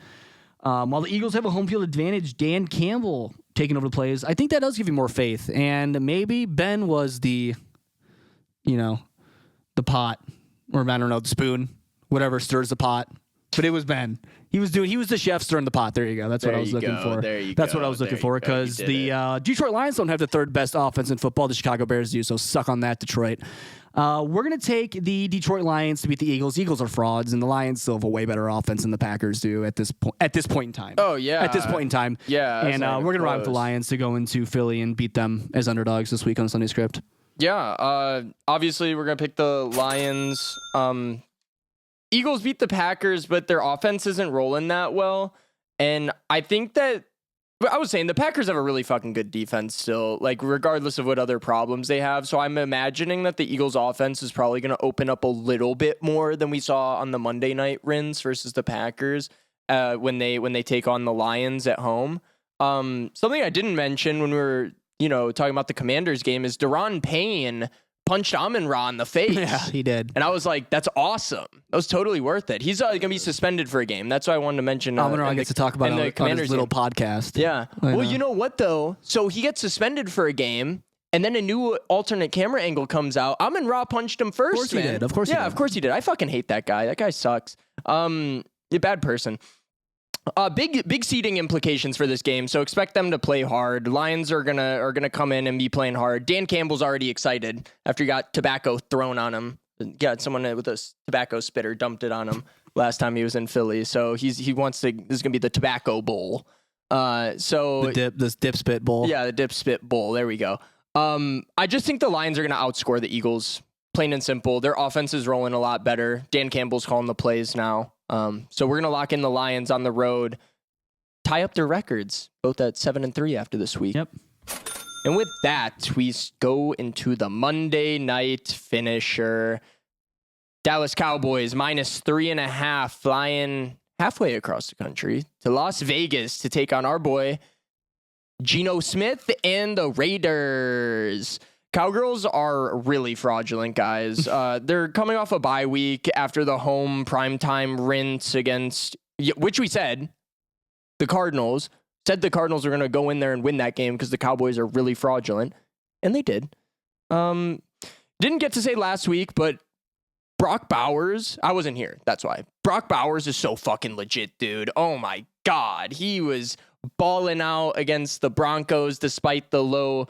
While the Eagles have a home field advantage, Dan Campbell taking over the plays. I think that does give you more faith. And maybe Ben was the pot, or I don't know, the spoon, whatever stirs the pot. But it was Ben. He was the chef stirring the pot. There you go. That's what I was looking for. That's what I was looking for, because the Detroit Lions don't have the third best offense in football. The Chicago Bears do, so suck on that, Detroit. We're going to take the Detroit Lions to beat the Eagles. Eagles are frauds, and the Lions still have a way better offense than the Packers do at this point in time. Oh, yeah. At this point in time. Yeah. And we're going to ride with the Lions to go into Philly and beat them as underdogs this week on Sunday Script. Yeah. Obviously, we're going to pick the Lions. Eagles beat the Packers, but their offense isn't rolling that well. And I think that I was saying the Packers have a really fucking good defense still, like regardless of what other problems they have. So I'm imagining that the Eagles offense is probably going to open up a little bit more than we saw on the Monday night Rins versus the Packers when they take on the Lions at home. Something I didn't mention when we were, talking about the Commanders game is Daron Payne punched Amon-Ra in the face. Yeah, he did. And I was like, that's awesome. That was totally worth it. He's going to be suspended for a game. That's why I wanted to mention. Amon-Ra gets to talk about it on his little podcast. Yeah. Well, you know what, though? So he gets suspended for a game, and then a new alternate camera angle comes out. Amon-Ra punched him first, Of course he did. Of course he did. Of course he did. I fucking hate that guy. That guy sucks. A bad person. Big seeding implications for this game, so expect them to play hard. Lions are gonna come in and be playing hard. Dan Campbell's already excited after he got tobacco thrown on him. Got someone with a tobacco spitter dumped it on him last time he was in Philly. So he wants to. This is gonna be the tobacco bowl. This dip spit bowl. Yeah, the dip spit bowl. There we go. I just think the Lions are gonna outscore the Eagles. Plain and simple. Their offense is rolling a lot better. Dan Campbell's calling the plays now. So we're going to lock in the Lions on the road, tie up their records, both at 7-3 after this week. Yep. And with that, we go into the Monday night finisher. Dallas Cowboys -3.5, flying halfway across the country to Las Vegas to take on our boy, Geno Smith and the Raiders. Cowgirls are really fraudulent, guys. They're coming off a bye week after the home primetime rinse against, which we said, the Cardinals. Said the Cardinals were going to go in there and win that game because the Cowboys are really fraudulent. And they did. Didn't get to say last week, but Brock Bowers, I wasn't here. That's why. Brock Bowers is so fucking legit, dude. Oh my God. He was balling out against the Broncos despite the low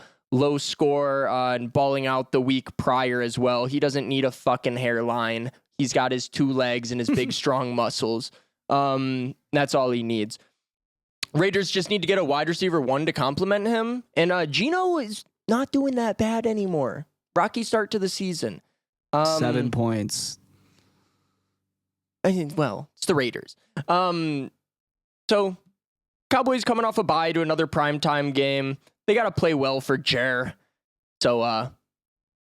score and balling out the week prior as well. He doesn't need a fucking hairline. He's got his 2 legs and his big, strong muscles. That's all he needs. Raiders just need to get a wide receiver 1 to complement him. And Geno is not doing that bad anymore. Rocky start to the season. 7 points. Well, it's the Raiders. So Cowboys coming off a bye to another primetime game. They got to play well for Jer. So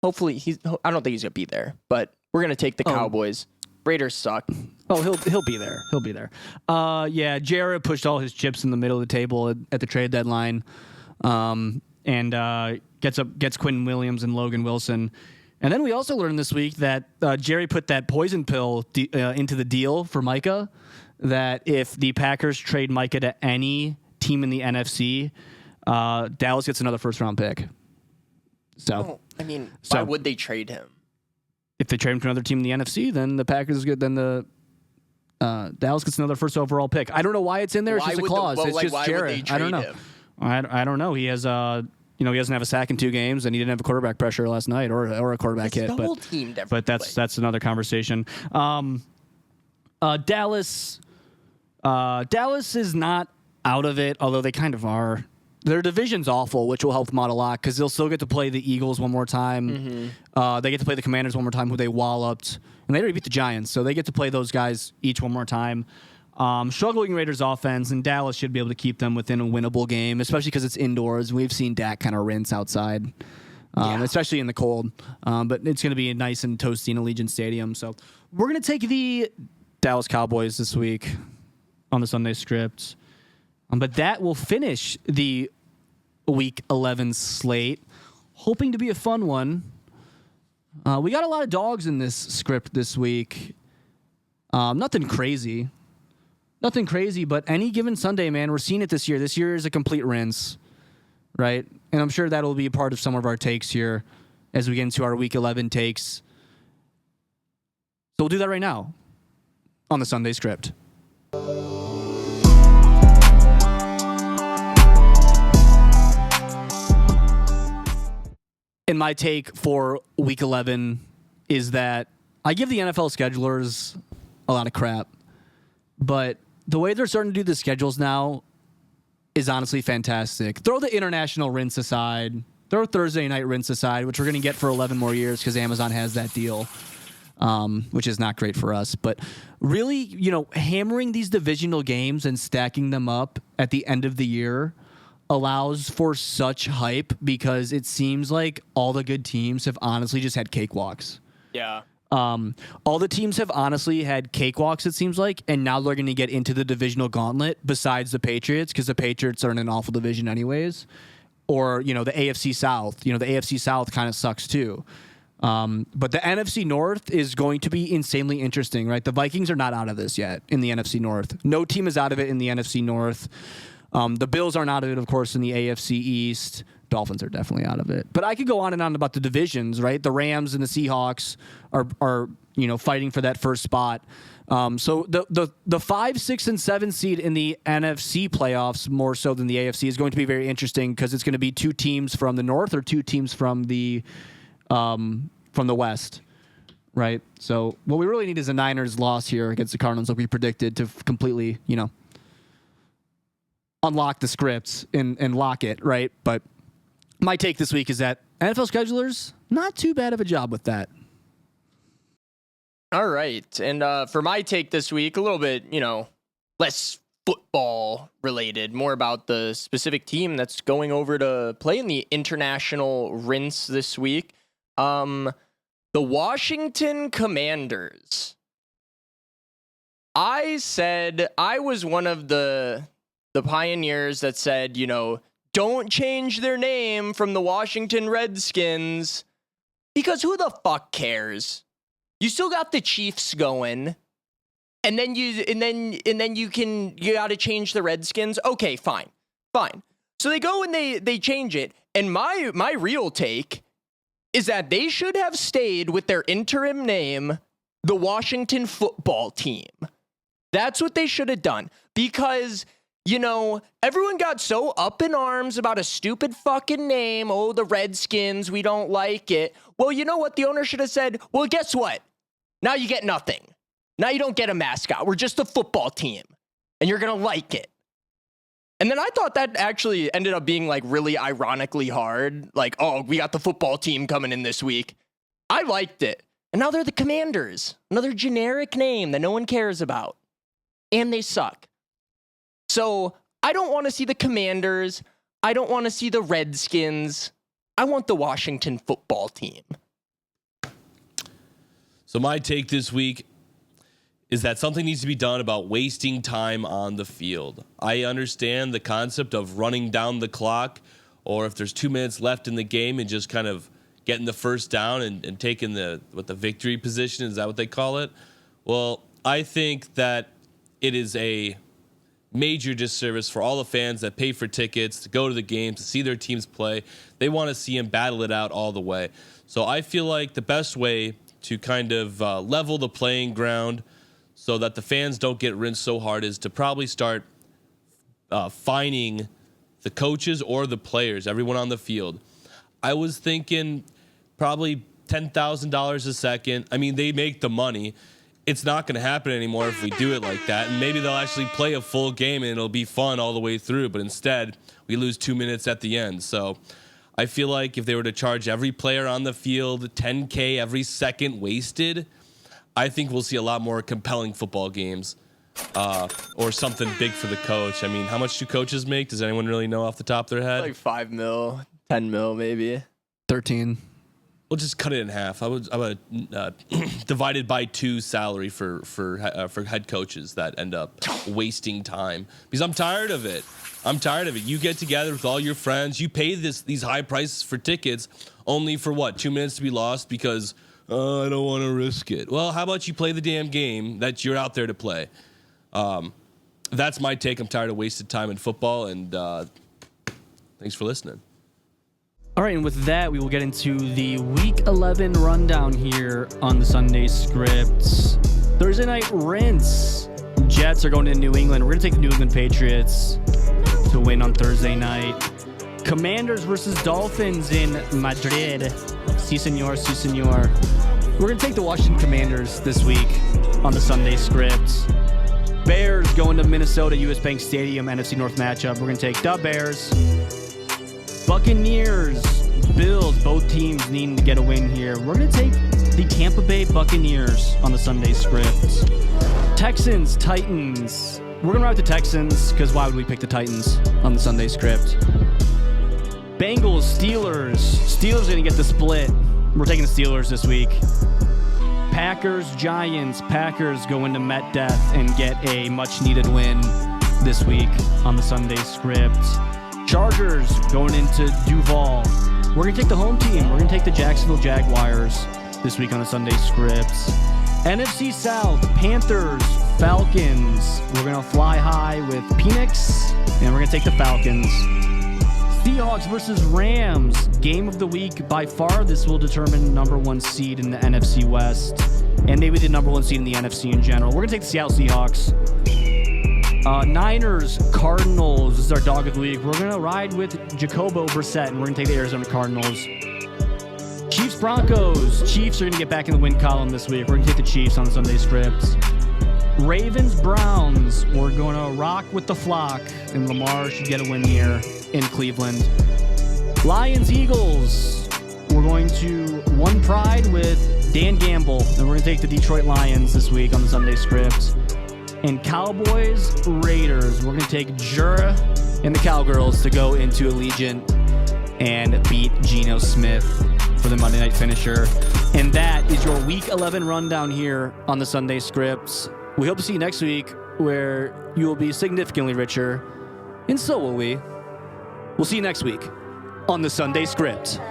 hopefully I don't think he's going to be there, but we're going to take the Cowboys. Raiders suck. Oh, he'll be there. He'll be there. Yeah, Jared pushed all his chips in the middle of the table at the trade deadline, and gets Quentin Williams and Logan Wilson. And then we also learned this week that Jerry put that poison pill into the deal for Micah, that if the Packers trade Micah to any team in the NFC, Dallas gets another first-round pick. So, why would they trade him? If they trade him to another team in the NFC, then the Packers get Dallas gets another first overall pick. I don't know why it's in there. It's just a clause. It's just Jarrett. I don't know. I don't know. He has he doesn't have a sack in 2 games, and he didn't have a quarterback pressure last night or a quarterback hit. But that's another conversation. Dallas is not out of it, although they kind of are. Their division's awful, which will help them out a lot because they'll still get to play the Eagles one more time. Mm-hmm. They get to play the Commanders one more time, who they walloped. And they already beat the Giants, so they get to play those guys each one more time. Struggling Raiders offense, and Dallas should be able to keep them within a winnable game, especially because it's indoors. We've seen Dak kind of rinse outside, especially in the cold. But it's going to be nice and toasty in Allegiant Stadium. So we're going to take the Dallas Cowboys this week on the Sunday script. But that will finish the Week 11 slate. Hoping to be a fun one. We got a lot of dogs in this script this week. Nothing crazy. Nothing crazy, but any given Sunday, man, we're seeing it this year. This year is a complete rinse, right? And I'm sure that'll be a part of some of our takes here as we get into our Week 11 takes. So we'll do that right now on the Sunday script. And my take for Week 11 is that I give the NFL schedulers a lot of crap, but the way they're starting to do the schedules now is honestly fantastic. Throw the international rinse aside. Throw Thursday night rinse aside, which we're going to get for 11 more years because Amazon has that deal, which is not great for us. But really, hammering these divisional games and stacking them up at the end of the year allows for such hype because it seems like all the good teams have honestly just had cakewalks. Yeah. All the teams have honestly had cakewalks, it seems like, and now they're going to get into the divisional gauntlet besides the Patriots because the Patriots are in an awful division anyways. Or, the AFC South. The AFC South kind of sucks too. But the NFC North is going to be insanely interesting, right? The Vikings are not out of this yet in the NFC North. No team is out of it in the NFC North. The Bills aren't out of it, of course, in the AFC East. Dolphins are definitely out of it. But I could go on and on about the divisions, right? The Rams and the Seahawks are fighting for that first spot. So the 5, 6, and 7 seed in the NFC playoffs, more so than the AFC, is going to be very interesting because it's going to be 2 teams from the North or 2 teams from the West, right? So what we really need is a Niners loss here against the Cardinals, like we predicted, to completely, unlock the scripts and lock it, right? But my take this week is that NFL schedulers, not too bad of a job with that. All right. And for my take this week, a little bit, less football related, more about the specific team that's going over to play in the international rinse this week. The Washington Commanders. I was one of the pioneers that said, don't change their name from the Washington Redskins because who the fuck cares? You still got the Chiefs going, and then you got to change the Redskins. Okay, fine. So they go and they change it, and my real take is that they should have stayed with their interim name, the Washington Football Team. That's what they should have done because, everyone got so up in arms about a stupid fucking name. Oh, the Redskins, we don't like it. Well, you know what? The owner should have said, well, guess what? Now you get nothing. Now you don't get a mascot. We're just a football team, and you're going to like it. And then I thought that actually ended up being like really ironically hard. Like, oh, we got the football team coming in this week. I liked it. And now they're the Commanders, another generic name that no one cares about. And they suck. So I don't want to see the Commanders. I don't want to see the Redskins. I want the Washington Football Team. So my take this week is that something needs to be done about wasting time on the field. I understand the concept of running down the clock, or if there's 2 minutes left in the game and just kind of getting the first down and taking the victory position. Is that what they call it? Well, I think that it is a major disservice for all the fans that pay for tickets to go to the games, to see their teams play. They want to see them battle it out all the way. So I feel like the best way to kind of level the playing ground so that the fans don't get rinsed so hard is to probably start fining the coaches or the players, everyone on the field. I was thinking probably $10,000 a second. I mean, they make the money. It's not going to happen anymore if we do it like that. And maybe they'll actually play a full game and it'll be fun all the way through. But instead, we lose 2 minutes at the end. So I feel like if they were to charge every player on the field $10K every second wasted, I think we'll see a lot more compelling football games or something big for the coach. I mean, how much do coaches make? Does anyone really know off the top of their head? Like $5 million, $10 million, maybe. 13. We'll just cut it in half. I would divided by 2 salary for head coaches that end up wasting time, because I'm tired of it. You get together with all your friends. You pay these high prices for tickets only for what, 2 minutes to be lost because I don't want to risk it. Well, how about you play the damn game that you're out there to play? That's my take. I'm tired of wasted time in football, and thanks for listening. All right, and with that, we will get into the Week 11 rundown here on the Sunday script. Thursday night rinse. Jets are going to New England. We're going to take the New England Patriots to win on Thursday night. Commanders versus Dolphins in Madrid. Si, senor, si, senor. We're going to take the Washington Commanders this week on the Sunday script. Bears going to Minnesota, US Bank Stadium, NFC North matchup. We're going to take the Bears. Buccaneers, Bills, both teams needing to get a win here. We're going to take the Tampa Bay Buccaneers on the Sunday script. Texans, Titans. We're going to ride the Texans because why would we pick the Titans on the Sunday script? Bengals, Steelers. Steelers are going to get the split. We're taking the Steelers this week. Packers, Giants. Packers go into Met Death and get a much-needed win this week on the Sunday script. Chargers going into Duval. We're going to take the home team. We're going to take the Jacksonville Jaguars this week on the Sunday scripts. NFC South, Panthers, Falcons. We're going to fly high with Penix, and we're going to take the Falcons. Seahawks versus Rams. Game of the week. By far, this will determine number 1 seed in the NFC West, and maybe the number 1 seed in the NFC in general. We're going to take the Seattle Seahawks. Niners, Cardinals. This is our dog of the week. We're going to ride with Jacobo Brissett, and we're going to take the Arizona Cardinals. Chiefs, Broncos. Chiefs are going to get back in the win column this week. We're going to take the Chiefs on the Sunday scripts. Ravens, Browns. We're going to rock with the flock, and Lamar should get a win here in Cleveland. Lions, Eagles. We're going to one pride with Dan Gamble, and we're going to take the Detroit Lions this week on the Sunday scripts. And Cowboys, Raiders. We're going to take Jura and the Cowgirls to go into Allegiant and beat Geno Smith for the Monday night finisher. And that is your Week 11 rundown here on the Sunday scripts. We hope to see you next week, where you will be significantly richer, and so will we. We'll see you next week on the Sunday script.